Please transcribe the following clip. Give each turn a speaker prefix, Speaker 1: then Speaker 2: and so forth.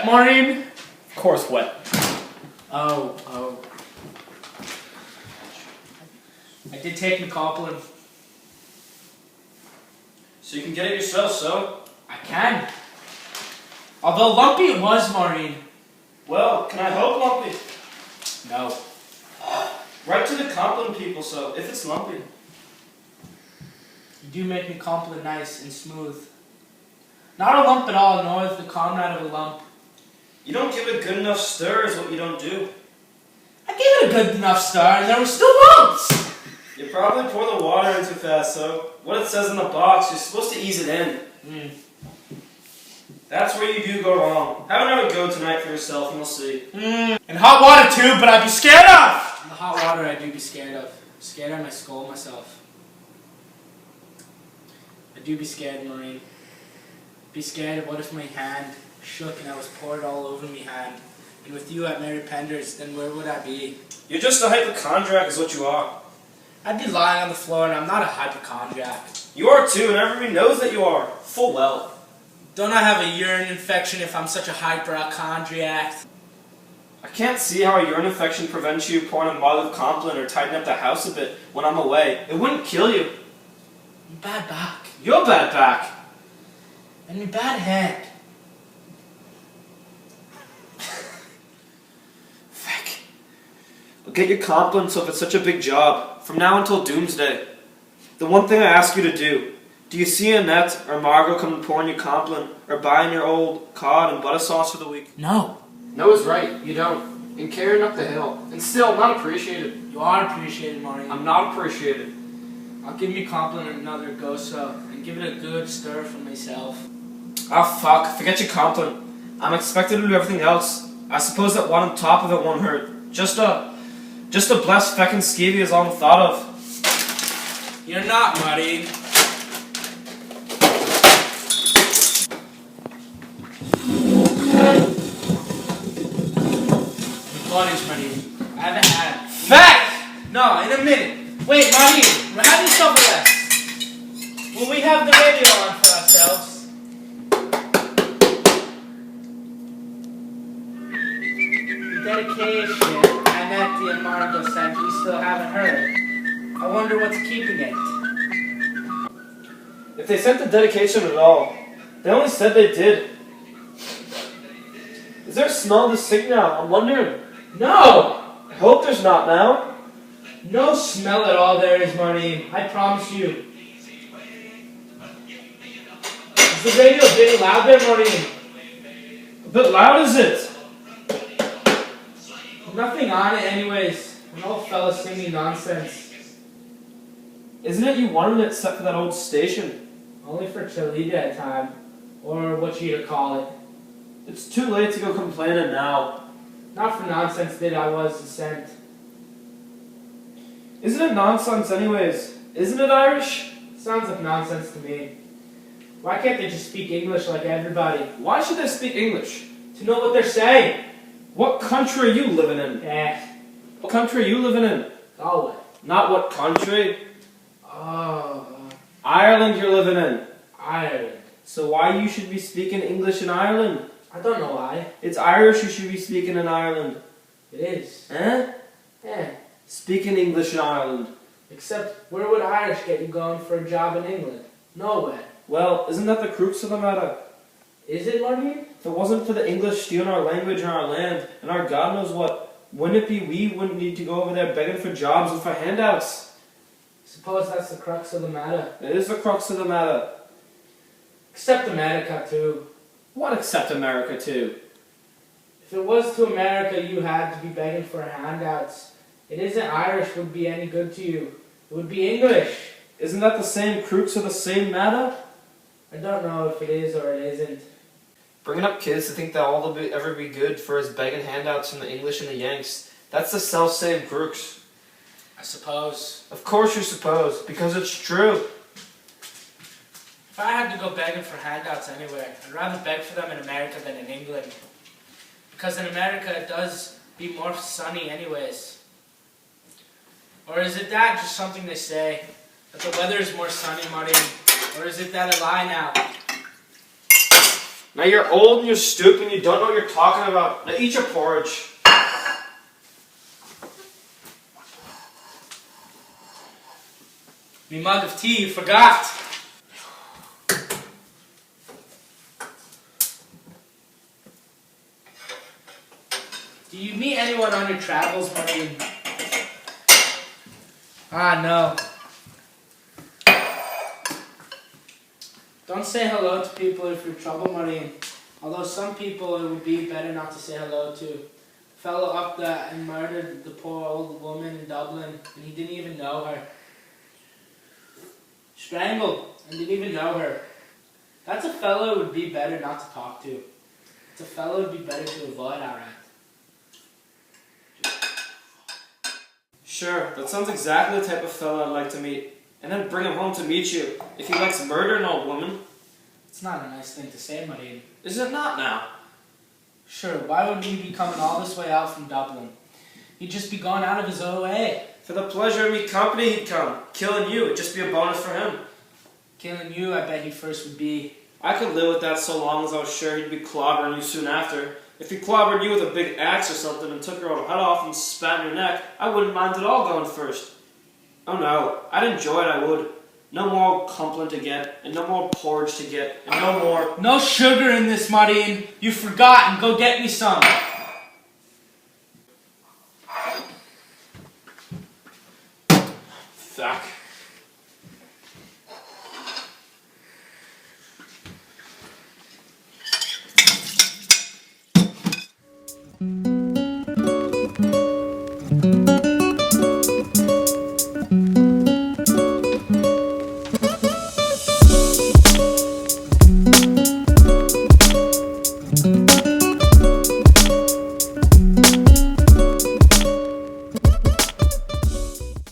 Speaker 1: Maureen?
Speaker 2: Of course wet.
Speaker 1: Oh. I did take my compliment.
Speaker 2: So you can get it yourself, so?
Speaker 1: I can. Although lumpy it was, Maureen.
Speaker 2: Well, can I help lumpy?
Speaker 1: No.
Speaker 2: Right to the compliment people, so if it's lumpy.
Speaker 1: You do make me compliment nice and smooth. Not a lump at all, nor is the comrade of a lump.
Speaker 2: You don't give it good enough stir is what you don't do.
Speaker 1: I gave it a good enough start and there were still lumps!
Speaker 2: You probably pour the water in too fast, so what it says in the box, you're supposed to ease it in. That's where you do go wrong. Have another go tonight for yourself and we'll see.
Speaker 1: And hot water too, but I'd be scared of! In the hot water I do be scared of. Scared I might scold myself. I do be scared, Maureen. Be scared of what if my hand shook and I was poured all over me hand. And with you at Mary Pender's, then where would I be?
Speaker 2: You're just a hypochondriac is what you are.
Speaker 1: I'd be lying on the floor and I'm not a hypochondriac.
Speaker 2: You are too, and everybody knows that you are. Full well.
Speaker 1: Don't I have a urine infection if I'm such a hypochondriac?
Speaker 2: I can't see how a urine infection prevents you pouring a mother of compliment or tidying up the house a bit when I'm away. It wouldn't kill you.
Speaker 1: Me bad back.
Speaker 2: You're bad back.
Speaker 1: And me bad head.
Speaker 2: Feck. I'll get your compliments if it's such a big job. From now until doomsday. The one thing I ask you to do you see Annette or Margot come and pouring you compliment or buying your old cod and butter sauce for the week?
Speaker 1: No.
Speaker 3: No is right, you don't. And carrying up the hill. And still, not appreciated.
Speaker 1: You are appreciated, Maureen.
Speaker 3: I'm not appreciated.
Speaker 1: I'll give me compliment another go so and give it a good stir for myself.
Speaker 2: Ah, fuck. Forget your compliment. I'm expected to do everything else. I suppose that one on top of it won't hurt. Just a blessed feckin' skeevy is all I'm thought of.
Speaker 1: You're not, Maureen. Maureen. I haven't had it.
Speaker 2: Feck!
Speaker 1: No, in a minute. Wait, Maureen, have yourself a rest. Will we have the radio on for ourselves? The dedication Annette and Margot sent we still haven't heard. I wonder what's keeping it.
Speaker 2: If they sent the dedication at all, they only said they did. Is there a smell of the sick now? I'm wondering.
Speaker 1: No!
Speaker 2: I hope there's not now.
Speaker 1: No smell at all there is, Maureen. I promise you. Is the radio being loud there, Maureen?
Speaker 2: A bit loud, is it?
Speaker 1: Nothing on it anyways. An old fella singing nonsense.
Speaker 2: Isn't it you wanted it set for that old station?
Speaker 1: Only for Cholita time. Or what you to call it.
Speaker 2: It's too late to go complaining now.
Speaker 1: Not for nonsense that I was sent.
Speaker 2: Isn't it nonsense anyways? Isn't it Irish?
Speaker 1: Sounds like nonsense to me. Why can't they just speak English like everybody?
Speaker 2: Why should they speak English?
Speaker 1: To know what they're saying.
Speaker 2: What country are you living in? What country are you living in?
Speaker 1: Galway.
Speaker 2: Not what country.
Speaker 1: Oh.
Speaker 2: Ireland you're living in.
Speaker 1: Ireland.
Speaker 2: So why you should be speaking English in Ireland?
Speaker 1: I don't know why.
Speaker 2: It's Irish you should be speaking in Ireland.
Speaker 1: It is.
Speaker 2: Eh?
Speaker 1: Yeah.
Speaker 2: Speaking English in Ireland.
Speaker 1: Except, where would Irish get you going for a job in England? Nowhere.
Speaker 2: Well, isn't that the crux of the matter?
Speaker 1: Is it, Maureen?
Speaker 2: If it wasn't for the English stealing our language and our land, and our God knows what, wouldn't it be we wouldn't need to go over there begging for jobs and for handouts?
Speaker 1: Suppose that's the crux of the matter.
Speaker 2: It is the crux of the matter.
Speaker 1: Except America, too.
Speaker 2: What except America, too?
Speaker 1: If it was to America you had to be begging for handouts, it isn't Irish would be any good to you. It would be English.
Speaker 2: Isn't that the same crux of the same matter?
Speaker 1: I don't know if it is or it isn't.
Speaker 2: Bringing up kids to think that all they'll ever be good for is begging handouts from the English and the Yanks. That's the self-same crux.
Speaker 1: I suppose.
Speaker 2: Of course you suppose, because it's true.
Speaker 1: If I had to go begging for handouts anywhere, I'd rather beg for them in America than in England. Because in America it does be more sunny anyways. Or is it that just something they say? That the weather is more sunny, Martin? Or is it that a lie now?
Speaker 2: Now you're old and you're stupid and you don't know what you're talking about. Now eat your porridge.
Speaker 1: Me mug of tea, you forgot. Do you meet anyone on your travels, Marine? Ah, no. Don't say hello to people if you're trouble, Marine. Although some people it would be better not to say hello to. The fellow up that and murdered the poor old woman in Dublin, and he didn't even know her. Strangled, and didn't even know her. That's a fellow it would be better not to talk to. It's a fellow it would be better to avoid, alright.
Speaker 2: Sure, that sounds exactly the type of fellow I'd like to meet. And then bring him home to meet you. If he likes murdering an old woman.
Speaker 1: It's not a nice thing to say, Marine.
Speaker 2: Is it not now?
Speaker 1: Sure, why would he be coming all this way out from Dublin? He'd just be gone out of his own way.
Speaker 2: For the pleasure of me company he'd come. Killing you, it'd just be a bonus for him.
Speaker 1: Killing you, I bet he first would be.
Speaker 2: I could live with that so long as I was sure he'd be clobbering you soon after. If he clobbered you with a big axe or something and took your old head off and spat in your neck, I wouldn't mind at all going first. Oh no, I'd enjoy it, I would. No more Cumplin to get, and no more porridge to get, and no more...
Speaker 1: No sugar in this, Marine. You forgot, and go get me some.
Speaker 2: Fuck.